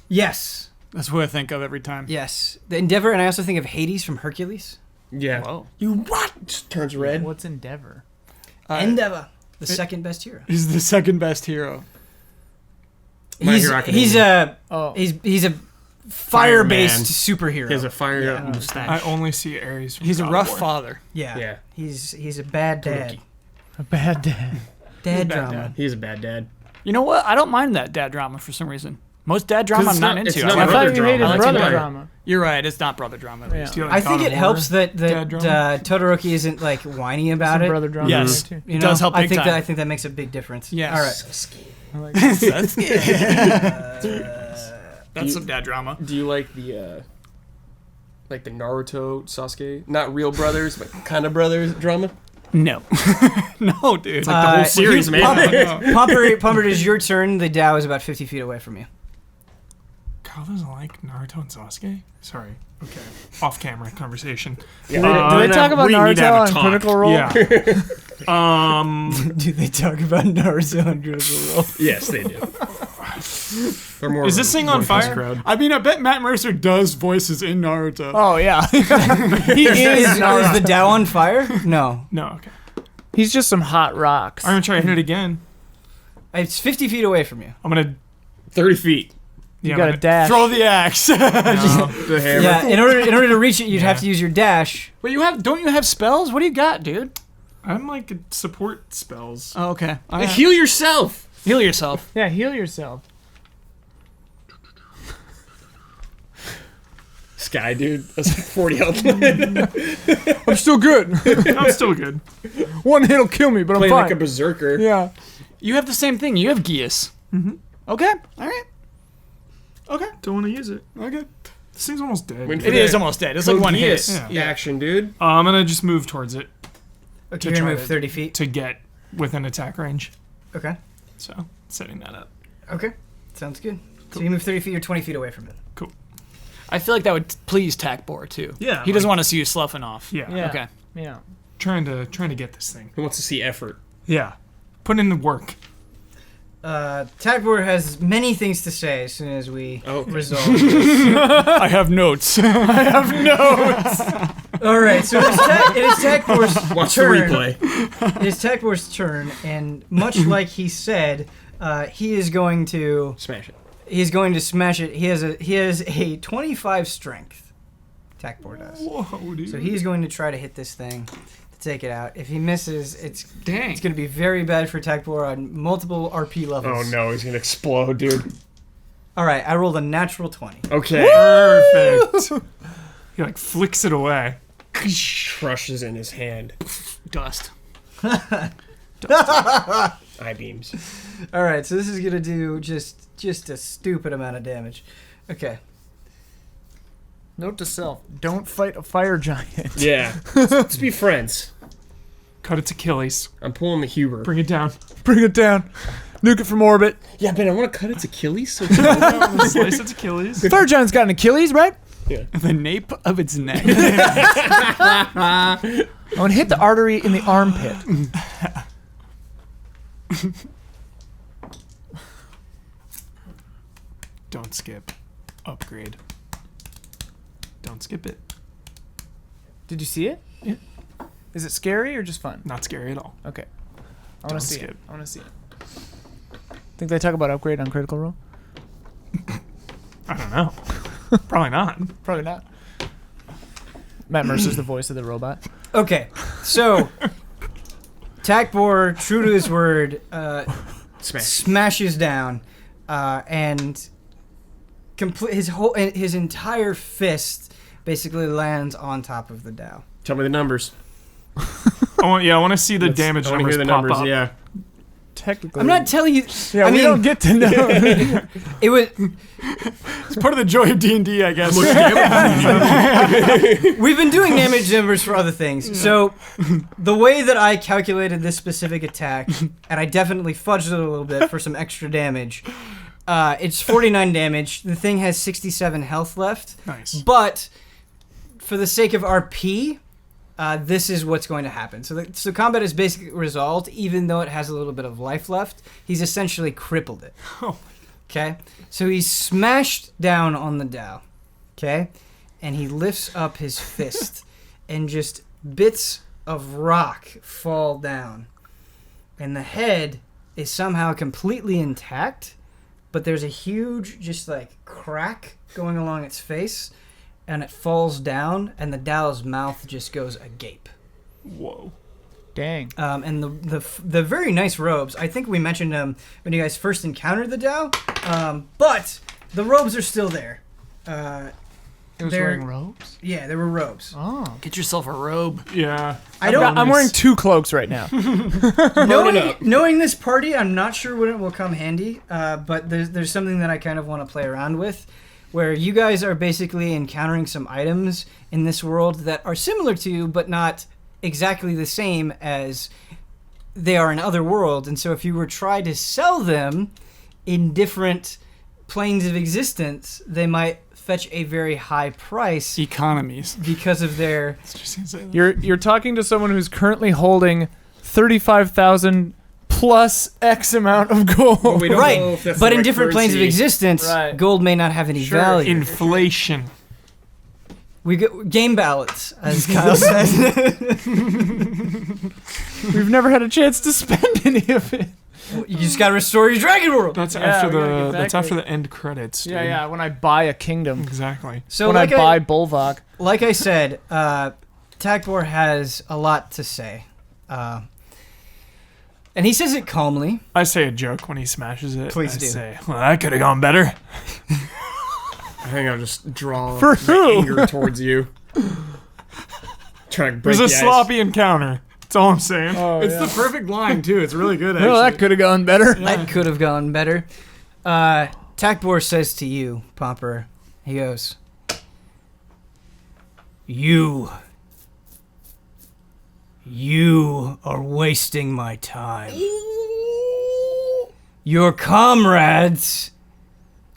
Yes, That's what I think of every time. yes. The Endeavor, and I also think of Hades from Hercules. Yeah. Whoa. You what? Just turns red. What's Endeavor? Endeavor, the second best hero. He's the second best hero. My He's Hero Academia. he's a Oh, he's a fire-based Fireman. superhero. He has a fire Yeah. I mustache. only see Ares. From He's a God rough of War. father. yeah. Yeah. He's a bad dad. Rookie. a bad dad. Dad bad drama. dad. He's a bad dad. You know what? I don't mind that dad drama for some reason. Most dad drama 'Cause I'm not it's into. not I I like- brother thought you drama. hated I like brother brother. drama. You're right. It's not brother drama. at Yeah. least. Do you like I God think of it War? helps that Dad drama? Todoroki isn't like whiny about Some it. brother drama. Yes. Too. You It know? does help I big think time. that I think that makes a big difference. Yes. All right. I like That's some dad drama. Do you like the Naruto Sasuke? Not real brothers, but kind of brothers drama? No. No, dude. It's like the whole series, man. Pumper, it is your turn. The Dow is about 50 feet away from you. Kyle doesn't like Naruto and Sasuke? Sorry. Okay. Off camera conversation. Yeah. Do they talk about we need to have a Naruto on talk. Critical Role? Yeah. Do they talk about Naruto on Critical Role? Yes, they do. They're more Is of this a thing on voice fire? crowd. I mean, I bet Matt Mercer does voices in Naruto. Oh yeah, he Is is. the Dow on fire? No. No, okay. He's just some hot rocks. I'm gonna try to hit it again. It's 50 feet away from you. I'm gonna 30 feet. You yeah, got I'm a gonna- dash. Throw the axe. The hammer. Yeah, in order to reach it, you'd have Yeah. to use your dash. Wait, don't you have spells? What do you got, dude? I'm like support spells. Oh, okay. All right. Heal yourself. Heal yourself. Yeah, heal yourself. Sky, dude. That's like 40 health. I'm still good. I'm still good. One hit'll kill me, but I'm Playing fine. like a berserker. Yeah. You have the same thing. You have Geas. Mm-hmm. Okay. All right. Okay. Don't want to use it. Okay. This thing's almost dead. When- It is almost dead. It's like one hit. Cogious Yeah. action, dude. I'm gonna just move towards it Okay, you're gonna try move to- 30 feet. to get within attack range. Okay. So setting that up. Okay. Sounds good. So you move 30 feet, you're 20 feet away from it. I feel like that would please Takbor too. Yeah, He doesn't like- want to see you sloughing off. Yeah. Yeah. Okay. Yeah. Trying to get this thing. He wants to see effort. Yeah. Put in the work. Tagbor has many things to say as soon as we Oh. resolve. I have notes. All right, so it is Tagbor's Watch the turn. replay. It is Tagbor's turn, and much like he said, he is going to Smash it. he's going to smash it. He has a 25 strength. Tagbor does. Whoa, dude. So he's going to try to hit this thing to take it out. If he misses, it's Dang. going to be very bad for Tagbor on multiple RP Oh levels. no, he's gonna explode, dude. All right, I rolled a natural 20. Okay. Perfect. He like flicks it away. Crushes in his hand. Dust. Eye beams. All right, so this is going to do just a stupid amount of damage. Okay. Note to self: don't fight a fire giant. Yeah. Let's be friends. Cut its Achilles. I'm pulling the Huber. Bring it down. Bring it down. Nuke it from orbit. Yeah, but I want to cut its Achilles. So Slice its Achilles. Fire giant's got an Achilles, right? The nape of its neck. I want to hit the artery in the armpit. Don't skip. Upgrade. Don't skip it. Did you see it? Yeah. Is it scary or just fun? Not scary at all. Okay. I want Don't to see skip. it. I want to see it. Think they talk about upgrade on Critical Role? I don't know. Probably not. Probably not. Matt Mercer's the voice of the robot. Okay, so Tagbor, true to his word, Smash. smashes down, and his entire fist basically lands on top of the Dow. Tell me the numbers. I want to see the damage I want to numbers hear the pop numbers. up. Yeah. technically. I'm not telling you. Yeah, I we mean, don't get to know. it was. It's part of the joy of D&D, I guess. We've been doing damage numbers for other things. So, the way that I calculated this specific attack, and I definitely fudged it a little bit for some extra damage, it's 49 damage. The thing has 67 health left. Nice. But, for the sake of RP, this is what's going to happen. So combat is basically resolved, even though it has a little bit of life left. He's essentially crippled it. Okay? So he's smashed down on the Dow. Okay? And he lifts up his fist, and just bits of rock fall down. And the head is somehow completely intact, but there's a huge, just like, crack going along its face. And it falls down, and the Dow's mouth just goes agape. Whoa. Dang. And the very nice robes. I think we mentioned them when you guys first encountered the Dow. But the robes are still there. It was they're- wearing robes? Yeah, there were robes. Oh. Get yourself a robe. Yeah. I'm wearing 2 cloaks right now. Knowing this party, I'm not sure when it will come handy. But there's something that I kind of want to play around with, where you guys are basically encountering some items in this world that are similar to, but not exactly the same as they are in other worlds. And so if you were try to sell them in different planes of existence, they might fetch a very high price Economies. because of their... You're talking to someone who's currently holding 35,000 plus X amount of gold. We don't know Right, if that's but the in right different planes of currency. existence, Right. gold may not have any Sure. value. Inflation. We go game ballots, as Kyle says. We've never had a chance to spend any of it. You just gotta restore your Dragon World. That's Yeah, after we gotta the get back that's to after it. the end credits. Dude. Yeah, when I buy a kingdom. Exactly. So When like I buy Bolvok. like I said, Takbor has a lot to say, and he says it calmly. I say a joke when he smashes it. Please I do. say, well, that could have gone better. I think I'll just draw For my who? anger towards you. Trying to It break was a the ice. sloppy encounter. That's all I'm saying. Oh, It's the perfect line too. It's really good. Actually. Well, that could have gone better. That could have gone better. Takbor says to you, Pomper, he goes, You are wasting my time. Your comrades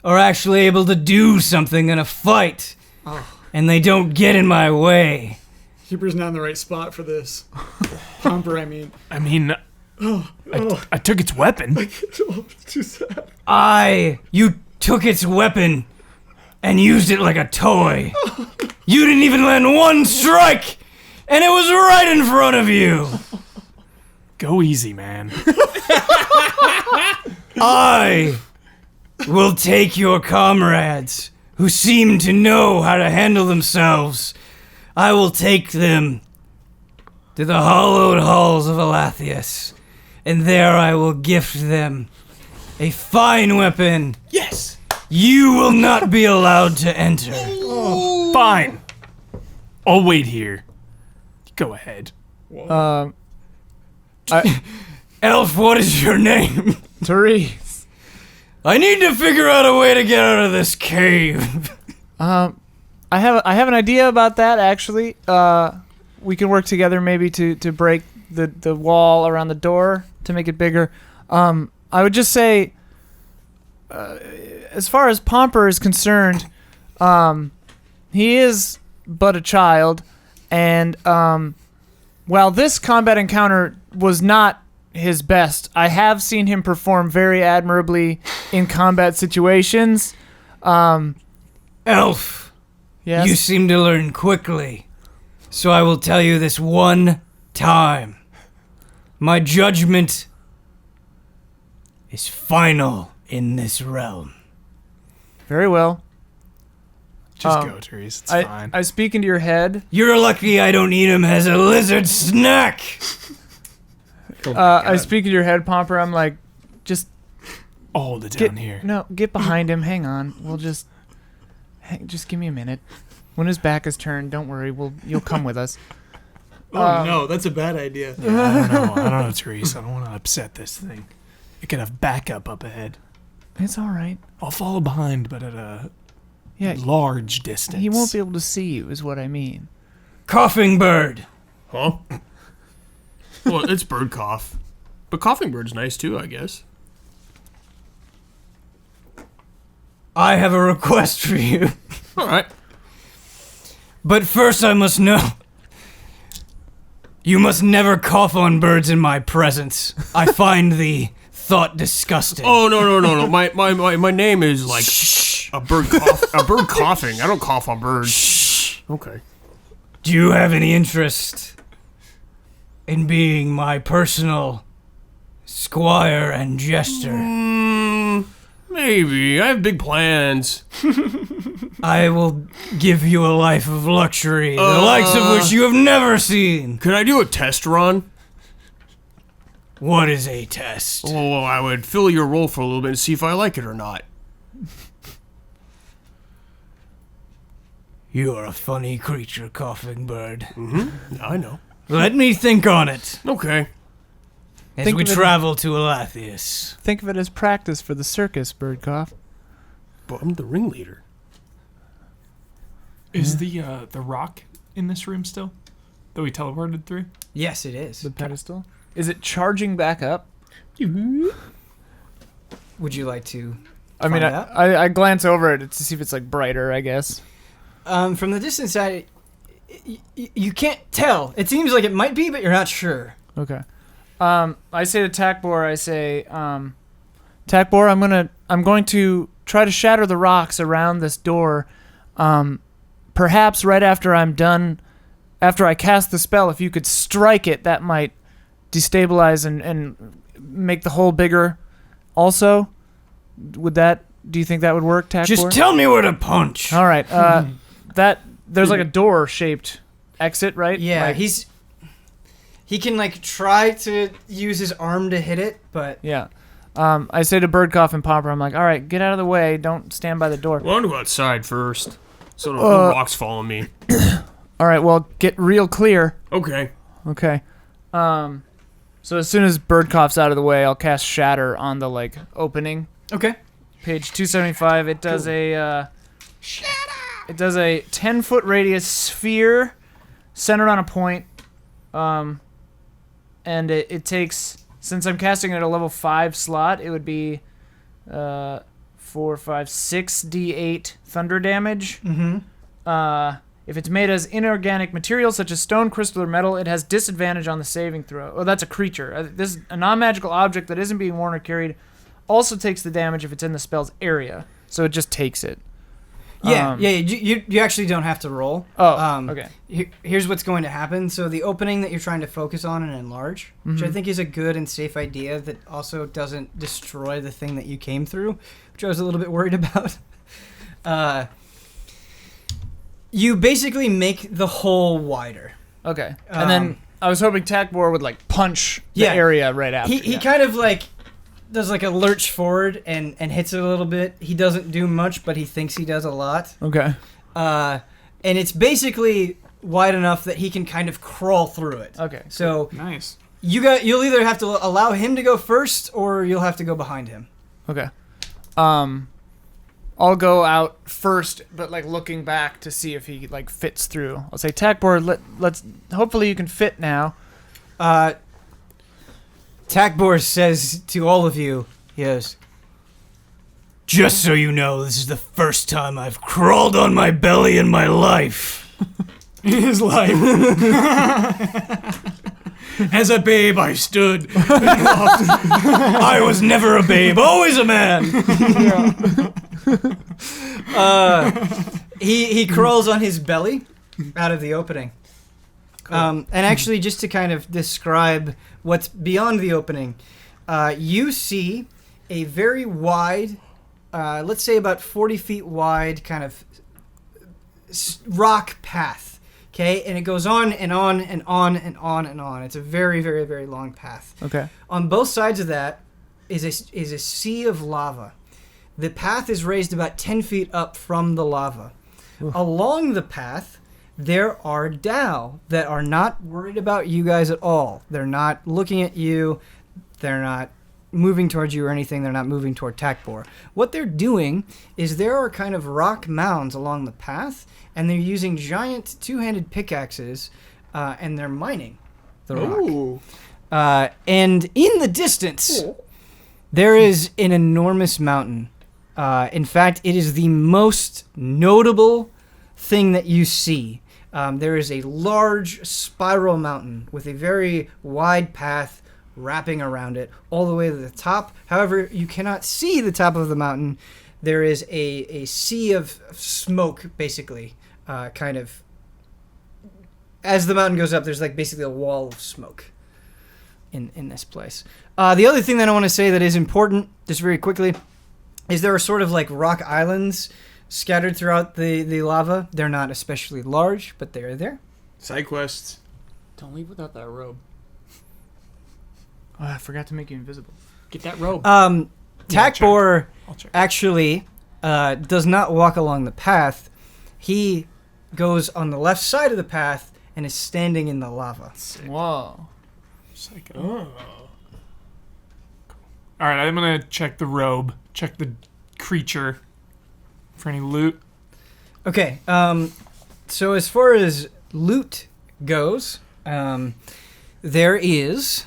are actually able to do something in a fight, and they don't get in my way. Keeper's not in the right spot for this. Pomper, I mean. I mean, I took its weapon. You took its weapon and used it like a toy. You didn't even land one strike, and it was right in front of you. Go easy, man. I will take your comrades who seem to know how to handle themselves. I will take them to the hallowed halls of Alathius, and there I will gift them a fine weapon. Yes! You will not be allowed to enter. Fine. I'll wait here. Go ahead. Elf, what is your name? Therese. I need to figure out a way to get out of this cave. I have an idea about that actually. We can work together maybe to break the wall around the door to make it bigger. I would just say, as far as Pomper is concerned, he is but a child, and while this combat encounter was not his best, I have seen him perform very admirably in combat situations. Elf, Yes. you seem to learn quickly. So I will tell you this one time. My judgment is final in this realm. Very well. Just Um, go, Therese. It's fine. I speak into your head. You're lucky I don't eat him as a lizard snack. I speak into your head, Pomper. I'm like, just Hold it get down here. No, get behind him. Hang on. We'll just give me a minute. When his back is turned, don't worry. You'll come with us. Oh, no, that's a bad idea. I don't know, Therese. I don't want to upset this thing. I could have backup up ahead. It's all right. I'll follow behind, but at a Yeah, large distance. he won't be able to see you, is what I mean. Coughing bird. Huh? Well, it's bird cough. But coughing bird's nice too, I guess. I have a request for you. All right. But first I must know. You must never cough on birds in my presence. I find the thought disgusting. Oh no. My name is like a bird coughing. I don't cough on birds. Shh. Okay. Do you have any interest in being my personal squire and jester? Maybe. I have big plans. I will give you a life of luxury, the likes of which you have never seen. Could I do a test run? What is a test? Oh, well, I would fill your role for a little bit and see if I like it or not. You are a funny creature, coughing bird. I know. Let me think on it Okay. as Think we of it- travel to Elathius. Think of it as practice for the circus, Birdcough. But I'm the ringleader. Is the rock in this room still? That we teleported through? Yes, it is. The pedestal. Is it charging back up? Would you like to? I mean, Find out? I glance over it to see if it's like brighter, I guess. From the distance, you can't tell. It seems like it might be, but you're not sure. Okay. I say to Takbor, Takbor, I'm going to try to shatter the rocks around this door. Perhaps right after I'm done, after I cast the spell, if you could strike it, that might destabilize and make the hole bigger. Also, do you think that would work, Takbor? Just tell me where to punch. All right. There's like a door-shaped exit, right? Yeah, Like- he can like try to use his arm to hit it, but Yeah. I say to Birdcough and Pomper, I'm like, all right, get out of the way. Don't stand by the door. Well, I'm gonna go outside first. So no rocks follow me. All right, well, get real clear. Okay. Okay. So as soon as Birdcough's out of the way, I'll cast Shatter on the like opening. okay. Page 275. It does a It does a 10-foot radius sphere centered on a point. And it takes, since I'm casting it at a level 5 slot, it would be 4, 5, 6 d8 thunder damage. Mm-hmm. If it's made as inorganic material such as stone, crystal, or metal, it has disadvantage on the saving throw. Oh, that's a creature. This is a non-magical object that isn't being worn or carried. Also takes the damage if it's in the spell's area. So it just takes it. Yeah, you actually don't have to roll. Oh, okay. Here's what's going to happen. So the opening that you're trying to focus on and enlarge, which I think is a good and safe idea that also doesn't destroy the thing that you came through, which I was a little bit worried about. You basically make the hole wider. Okay. And then I was hoping Takbor would like punch the Yeah. area right after. He kind of like does like a lurch forward and hits it a little bit. He doesn't do much, but he thinks he does a lot. Okay. And it's basically wide enough that he can kind of crawl through it. Okay. So Nice. you'll either have to allow him to go first, or you'll have to go behind him. Okay. I'll go out first, but like looking back to see if he like fits through. I'll say, Takbor, let's. Hopefully you can fit now. Takbor says to all of you, he goes, "Just so you know, this is the first time I've crawled on my belly in my life." In his life. As a babe, I stood. I was never a babe, always a man. He crawls on his belly out of the opening. And actually, just to kind of describe what's beyond the opening, you see a very wide, let's say about 40 feet wide, kind of rock path. Okay, and it goes on and on and on and on and on. It's a very, very, very long path. Okay. On both sides of that is a sea of lava. The path is raised about 10 feet up from the lava. Along the path, there are Dao that are not worried about you guys at all. They're not looking at you. They're not moving towards you or anything. They're not moving toward Takbor. What they're doing is there are kind of rock mounds along the path, and they're using giant two-handed pickaxes, and they're mining the rock. Ooh. And in the distance, there is an enormous mountain. In fact, it is the most notable thing that you see. There is a large spiral mountain with a very wide path wrapping around it all the way to the top. However, you cannot see the top of the mountain. There is a sea of smoke, basically, kind of. As the mountain goes up, there's like basically a wall of smoke in this place. The other thing that I want to say that is important, just very quickly, is there are sort of like rock islands scattered throughout the lava. They're not especially large, but they are there. Side quests. Don't leave without that robe. Oh, I forgot to make you invisible. Get that robe. Takbor I'll check. actually does not walk along the path. He goes on the left side of the path and is standing in the lava. Whoa. Psycho. Oh. All right, I'm gonna check the robe, check the creature for any loot. Okay, so as far as loot goes, there is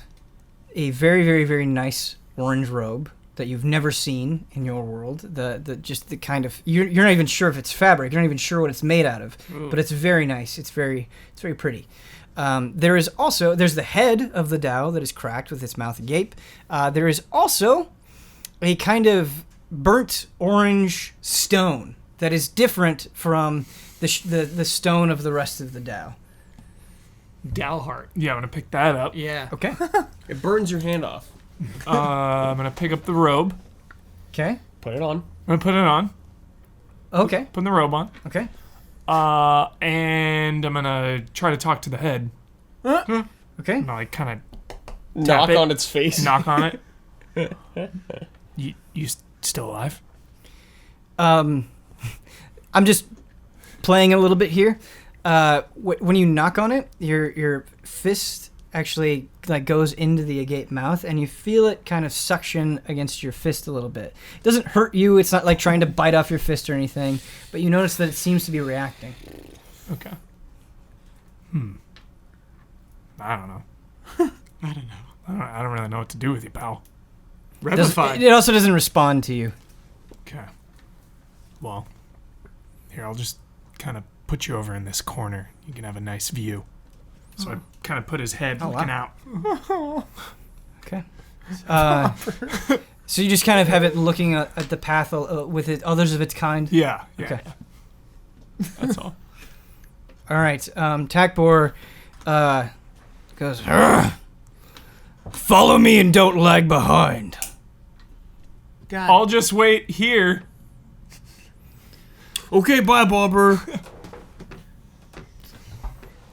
a very, very, very nice orange robe that you've never seen in your world. The kind of you're not even sure if it's fabric. You're not even sure what it's made out of, but it's very nice. It's very pretty. There's the head of the Dao that is cracked with its mouth agape. There is also a kind of burnt orange stone that is different from the stone of the rest of the Dao. Dalhart. Yeah, I'm gonna pick that up. Yeah. Okay. It burns your hand off. I'm gonna pick up the robe. Okay. Put it on. I'm gonna put it on. Okay. Putting the robe on. Okay. And I'm gonna try to talk to the head. Okay. I'm gonna like kind Knock it. on its face. of knock on it. You still alive? I'm just playing a little bit here. When you knock on it, your fist actually like goes into the agape mouth, and you feel it kind of suction against your fist a little bit. It doesn't hurt you. It's not like trying to bite off your fist or anything, but you notice that it seems to be reacting. Okay. I don't know. I don't really know what to do with you, pal. It also doesn't respond to you. Okay. Well, here, I'll just kind of put you over in this corner. You can have a nice view. So I kind of put his head looking out. Okay. So you just kind of have it looking at the path with others of its kind. Yeah. Okay. That's all. All right. Takbor goes, "Ugh. Follow me and don't lag behind." God. I'll just wait here. Okay, bye, Bobber.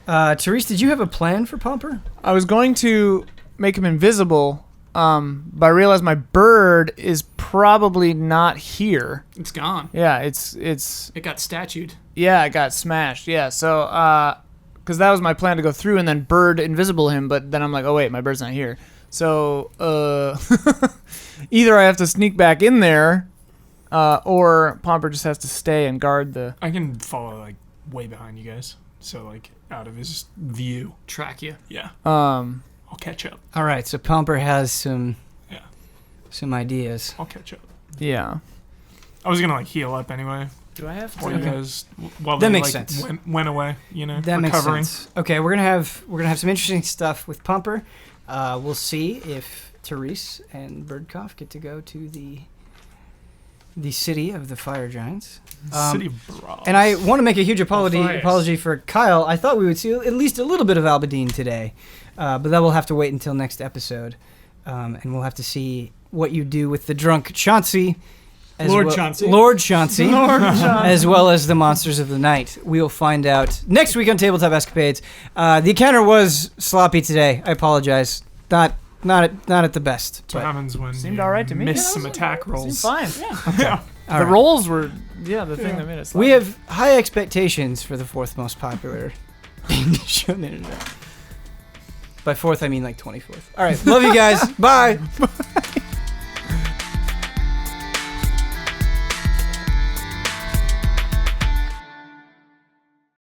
Therese, did you have a plan for Pomper? I was going to make him invisible, but I realized my bird is probably not here. It's gone. Yeah, it got statued. yeah, it got smashed. Yeah, so because that was my plan to go through and then bird invisible him, but then I'm like, oh wait, my bird's not here. So either I have to sneak back in there, or Pomper just has to stay and guard the. I can follow like way behind you guys. So like out of his view. Track you. Yeah. Um, I'll catch up. All right, so Pomper has some ideas. I'll catch up. yeah. I was gonna like heal up anyway. Do I have Or to? you guys while That they makes like sense. went away, you know, That recovering. makes sense. Okay, we're gonna have some interesting stuff with Pomper. We'll see if Therese and Birdcough get to go to the city of the fire giants. City of Bras. And I want to make a huge Matthias. apology for Kyle. I thought we would see at least a little bit of Albadine today, but that will have to wait until next episode, and we'll have to see what you do with the drunk Chauncey, Lord Chauncey. Lord Chauncey, as well as the monsters of the night. We'll find out next week on Tabletop Escapades. The encounter was sloppy today. I apologize. Not at the best. That's what happens when Seemed you all right to me. miss Yeah, some attack rolls. Fine. Yeah. All The right. rolls were the thing that made us. We have high expectations for the fourth most popular game show on the internet. By fourth, I mean like 24th. All right. Love you guys. Bye.